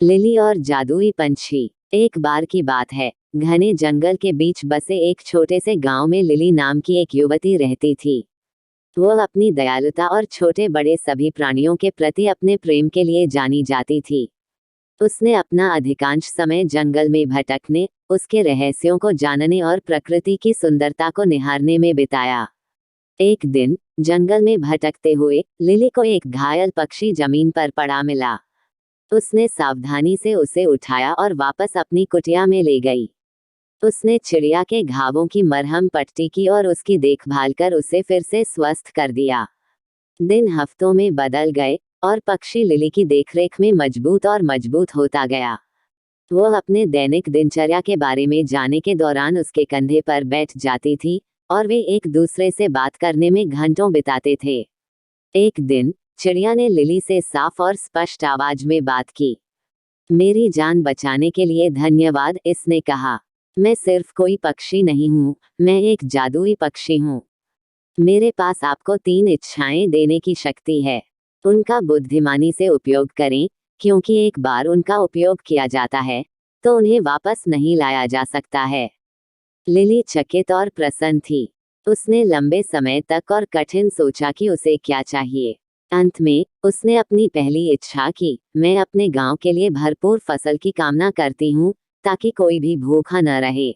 Lily और जादुई पंछी। एक बार की बात है, घने जंगल के बीच बसे एक छोटे से गांव में लिली नाम की एक युवती रहती थी। वह अपनी दयालुता और छोटे बड़े सभी प्राणियों के प्रति अपने प्रेम के लिए जानी जाती थी। उसने अपना अधिकांश समय जंगल में भटकने, उसके रहस्यों को जानने और प्रकृति की सुंदरता को निहारने में बिताया। एक दिन जंगल में भटकते हुए लिली को एक घायल पक्षी जमीन पर पड़ा मिला। उसने सावधानी से उसे उठाया और वापस अपनी कुटिया में ले गई। उसने चिड़िया के घावों की मरहम पट्टी की और उसकी देखभाल कर उसे फिर से स्वस्थ कर दिया। दिन हफ्तों में बदल गए और पक्षी लिली की देखरेख में मजबूत और मजबूत होता गया। वह अपने दैनिक दिनचर्या के बारे में जानने के दौरान उसके कंधे पर बैठ जाती थी और वे एक दूसरे से बात करने में घंटों बिताते थे। एक दिन चिड़िया ने लिली से साफ और स्पष्ट आवाज में बात की। मेरी जान बचाने के लिए धन्यवाद, इसने कहा। मैं सिर्फ कोई पक्षी नहीं हूँ, मैं एक जादुई पक्षी हूँ। मेरे पास आपको 3 इच्छाएं देने की शक्ति है। उनका बुद्धिमानी से उपयोग करें, क्योंकि एक बार उनका उपयोग किया जाता है तो उन्हें वापस नहीं लाया जा सकता है। लिली चकित और प्रसन्न थी। उसने लंबे समय तक और कठिन सोचा कि उसे क्या चाहिए। अंत में उसने अपनी पहली इच्छा की। मैं अपने गांव के लिए भरपूर फसल की कामना करती हूँ, ताकि कोई भी भूखा न रहे।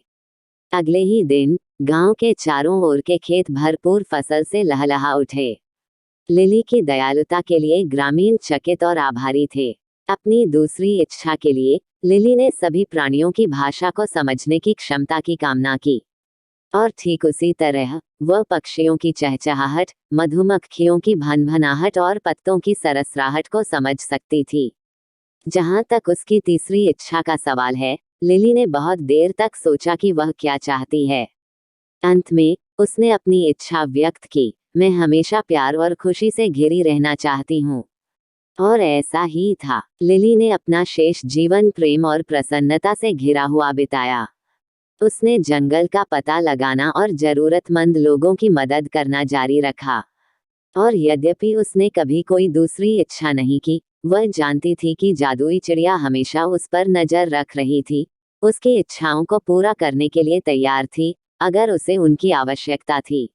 अगले ही दिन गांव के चारों ओर के खेत भरपूर फसल से लहलहा उठे। लिली की दयालुता के लिए ग्रामीण चकित और आभारी थे। अपनी दूसरी इच्छा के लिए लिली ने सभी प्राणियों की भाषा को समझने की क्षमता की कामना की। और ठीक उसी तरह वह पक्षियों की चहचहाहट, मधुमक्खियों की भनभनाहट और पत्तों की सरसराहट को समझ सकती थी। जहां तक उसकी तीसरी इच्छा का सवाल है, लिली ने बहुत देर तक सोचा कि वह क्या चाहती है। अंत में उसने अपनी इच्छा व्यक्त की। मैं हमेशा प्यार और खुशी से घिरी रहना चाहती हूँ। और ऐसा ही था। लिली ने अपना शेष जीवन प्रेम और प्रसन्नता से घिरा हुआ बिताया। उसने जंगल का पता लगाना और जरूरतमंद लोगों की मदद करना जारी रखा। और यद्यपि उसने कभी कोई दूसरी इच्छा नहीं की, वह जानती थी कि जादुई चिड़िया हमेशा उस पर नजर रख रही थी, उसकी इच्छाओं को पूरा करने के लिए तैयार थी, अगर उसे उनकी आवश्यकता थी।